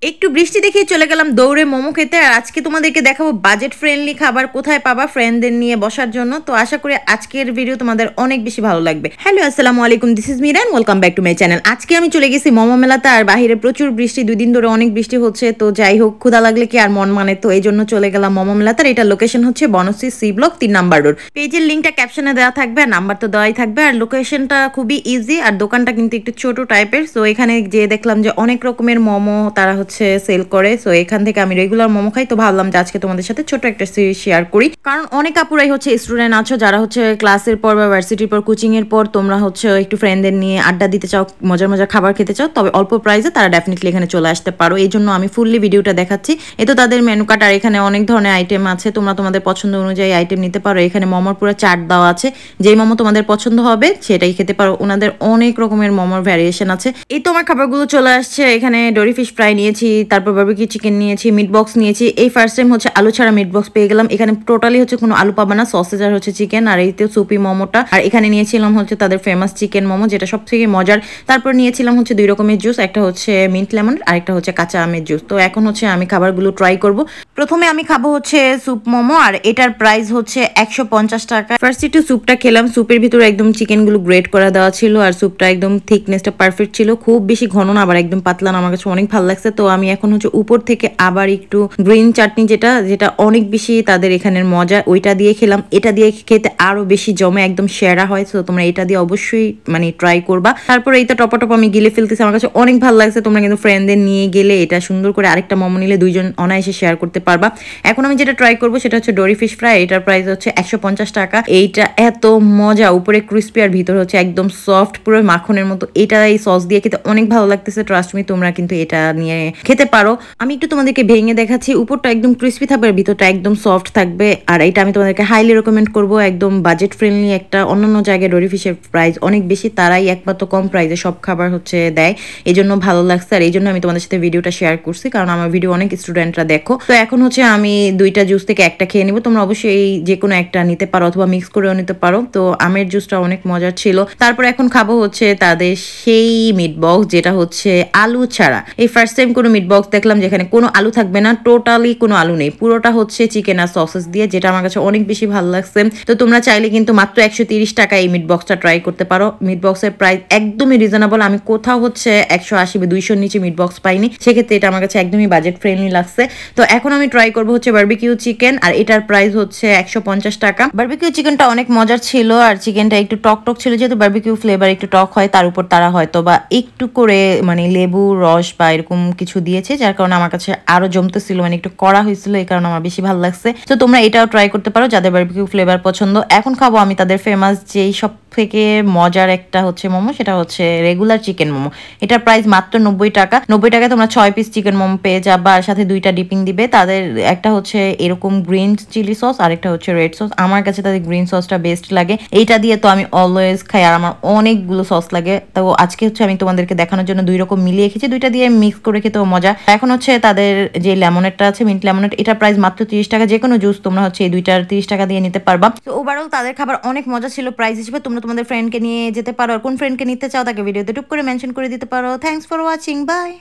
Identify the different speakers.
Speaker 1: একটু বৃষ্টি দেখেই চলে গেলাম দৌড়ে মোমো খেতে। আর আজকে তোমাদেরকে দেখাবো বাজেট ফ্রেন্ডলি খাবার কোথায় পাবা ফ্রেন্ডদের নিয়ে বসার জন্য। তো আশা করি আজকের ভিডিও তোমাদের অনেক বেশি ভালো লাগবে। হ্যালো, আসসালামু আলাইকুম, this is Miran, welcome back to my channel. আজকে আমি চলে গেছি মোমো মেলাতে। আর বাহিরে প্রচুর বৃষ্টি, 2 দিন ধরে অনেক বৃষ্টি হচ্ছে। তো যাই হোক, ক্ষুধা লাগলে কি আর মন মানে, তো এই জন্য চলে গেলাম মোমো মেলাতে। আর এটা লোকেশন হচ্ছে বনশ্রী সি ব্লক 3 নম্বর রোড। পেজের লিঙ্কটা ক্যাপশনে দেওয়া থাকবে, আর নাম্বার তো দেওয়াই থাকবে। আর লোকেশনটা খুবই ইজি, আর দোকানটা কিন্তু একটু ছোট টাইপের। সো এখানে যে দেখলাম যে অনেক রকমের মোমো তারা হচ্ছে সেল করে। সো এখান থেকে আমি রেগুলার মোমো খাই, তো ভাবলাম যে আজকে তোমাদের সাথে ছোট একটা সিরিজ শেয়ার করি। কারণ অনেক আপুরাই হচ্ছে স্টুডেন্ট আছো, যারা হচ্ছে ক্লাসের পর বা ভার্সিটির পর কোচিং এর পর তোমরা হচ্ছে একটু ফ্রেন্ডদের নিয়ে আড্ডা দিতে চাও, মজার মজার খাবার খেতে চাও, তবে অল্প প্রাইসে তারা ডেফিনেটলি এখানে চলে আসতে পারো। এই জন্য আমি ফুললি ভিডিওটা দেখাচ্ছি। এ তো তাদের মেনু কার্ড, আর এখানে অনেক ধরনের আইটেম আছে, তোমরা তোমাদের পছন্দ অনুযায়ী আইটেম নিতে পারো। এখানে মোমোর পুরো চার্ট দেওয়া আছে, যেই মোমো তোমাদের পছন্দ হবে সেটাই খেতে পারো। ওনাদের অনেক রকমের মোমোর ভ্যারিয়েশন আছে। এই তো আমার খাবারগুলো চলে আসছে। এখানে ডোরি ফিশ ফ্রাই নিয়েছি, তারপর বারবিকিউ চিকেন নিয়েছি, মিট বক্স নিয়েছি। এই ফার্স্ট টাইম হচ্ছে আলু ছাড়া মিট বক্স পেয়ে গেলাম। এখানে টোটালি হচ্ছে কোনো আলু পাবে না, সসেজ আর হচ্ছে চিকেন। আর এই তো সুপি মোমোটা। আর এখানে নিয়েছিলাম হচ্ছে তাদের ফেমাস চিকেন মোমো, যেটা সব থেকে মজার। তারপর নিয়েছিলাম হচ্ছে 2 রকমের জুস, একটা হচ্ছে মিন্ট লেমন আর একটা হচ্ছে কাঁচা আমের জুস। তো এখন হচ্ছে আমি খাবারগুলো ট্রাই করব। প্রথমে আমি খাবো হচ্ছে স্যুপ মোমো, আর এটার প্রাইস হচ্ছে 150 টাকা। ফার্স্ট একটু স্যুপটা খেলাম। স্যুপের ভিতরে একদম চিকেনগুলো গ্রেট করা দেওয়া ছিল, আর স্যুপটা একদম থিকনেসটা পারফেক্ট ছিল, খুব বেশি ঘন না আবার একদম পাতলা না। আমার কাছে অনেক ভালো লাগছে। তো আমি এখন হচ্ছে উপর থেকে আবার একটু গ্রিন চাটনি, যেটা যেটা অনেক বেশি তাদের এখানের মজা, ওইটা দিয়ে খেলাম। এটা দিয়ে খেতে আরো বেশি জমে, একদম সেরা হয়। তো তোমরা এটা দিয়ে অবশ্যই মানে ট্রাই করবা। তারপর এইটা টপা টপ আমি গিলে ফেলতেছি, আমার কাছে অনেক ভালো লাগছে। তোমরা কিন্তু ফ্রেন্ডদের নিয়ে গেলে এটা সুন্দর করে আরেকটা মোমো নিলে 2জন অনায়াসে শেয়ার করতে পারবা। এখন আমি যেটা ট্রাই করবো সেটা হচ্ছে ডোরি ফিশ ফ্রাই। এটার প্রাইস হচ্ছে 150 টাকা। এইটা এত মজা, উপরে ক্রিস্পি আর ভিতরে হচ্ছে একদম সফট, পুরো মাখনের মতো। এটা এই সস দিয়ে খেতে অনেক ভালো লাগতেছে। ট্রাস্ট মি, তোমরা কিন্তু এটা নিয়ে খেতে পারো। আমি একটু তোমাদেরকে ভেঙে দেখাচ্ছি। উপরটা একদম ক্রিস্পি থাকবে, ভিতরটা একদম সফট থাকবে। আর এটা আমি তোমাদেরকে হাইলি রেকমেন্ড করবো, একদম বাজেট ফ্রেন্ডলি একটা। অন্যান্য জায়গায় ডোরি ফিশের প্রাইস অনেক বেশি, তারাই একমাত্র কম প্রাইসে সব খাবার হচ্ছে দেয়। এই জন্য ভালো লাগছে, আর এই জন্য আমি তোমাদের সাথে ভিডিওটা শেয়ার করছি, কারণ আমার ভিডিও অনেক স্টুডেন্টরা দেখো। তো এখন হচ্ছে আমি 2টা জুস থেকে একটা খেয়ে নিবো। তোমরা অবশ্যই যে কোনো একটা নিতে পারো, অথবা মিক্স করেও নিতে পারো। তো আমের জুসটা অনেক মজার ছিল। তারপর এখন খাবো হচ্ছে তাদের সেই মিট বক্স, যেটা হচ্ছে আলু ছাড়া। এই ফার্স্ট টাইম কোনো মিট বক্স দেখলাম যেখানে কোনো আলু থাকবে না, টোটালি কোনো আলু নেই, পুরোটা হচ্ছে চিকেন আর সসেস দিয়ে, যেটা আমার কাছে অনেক বেশি ভালো লাগছে। তো তোমরা চাইলে কিন্তু মাত্র 130 টাকা এই মিট বক্সটা ট্রাই করতে পারো। মিট বক্সের প্রাইস একদমই রিজনেবল। আমি কোথাও হচ্ছে 180 বা 200 নিচে মিট বক্স পাইনি, সেক্ষেত্রে এটা আমার কাছে একদমই বাজেট ফ্রেন্ডলি লাগছে। তো এখন আমি ট্রাই করবো হচ্ছে বারবিকিউ চিকেন, আর এটার প্রাইস হচ্ছে 150 টাকা। বারবিকিউ চিকেনটা অনেক মজার ছিল, আর চিকেনটা একটু টক টক ছিল, যেহেতু বারবিকিউ ফ্লেভার একটু টক হয়, তার উপর তারা হয়তো বা একটু করে মানে লেবু রস বা এরকম কিছু দিয়েছে, যার কারণে আমার কাছে আরো জমতেছিল, মানে একটু কড়া হয়েছিল, এই কারণে আমার বেশি ভালো লাগছে। তো তোমরা এটাও ট্রাই করতে পারো যাদের বারবিকিউ ফ্লেভার পছন্দ। এখন খাবো আমি তাদের ফেমাস যেই সব থেকে মজার একটা হচ্ছে মোমো, সেটা হচ্ছে রেগুলার চিকেন মোমো। এটার প্রাইস মাত্র 90 টাকা। 90 টাকায় তোমরা 6 পিস চিকেন মোমো পেয়ে যাবা, আর সাথে 2টা ডিপিং দিবে। তাদের একটা হচ্ছে এরকম গ্রিন চিলি সস, আর একটা হচ্ছে রেড সস। আমার কাছে তাদের গ্রিন সসটা বেস্ট লাগে, এইটা দিয়ে তো আমি অলওয়েজ খাই, আর আমার অনেকগুলো সস লাগে। তো আজকে হচ্ছে আমি তোমাদেরকে দেখানোর জন্য 2 রকম মিলিয়ে খেয়েছি, 2টা দিয়ে মিক্স করে খেতেও মজা। এখন হচ্ছে তাদের যে লেমনেটটা আছে, মিন্ট লেমনেট, এটা প্রাইস মাত্র 30 টাকা। যে কোনো জুস তোমরা হচ্ছে এই 2টার 30 টাকা দিয়ে নিতে পারবা। তো ওভারঅল তাদের খাবার অনেক মজা ছিল প্রাইস হিসেবে। তোমরা তোমাদের ফ্রেন্ডকে নিয়ে যেতে পারো, আর কোন ফ্রেন্ডকে নিতে চাও তাকে ভিডিওতে টুক করে মেনশন করে দিতে পারো। Thanks for watching, by.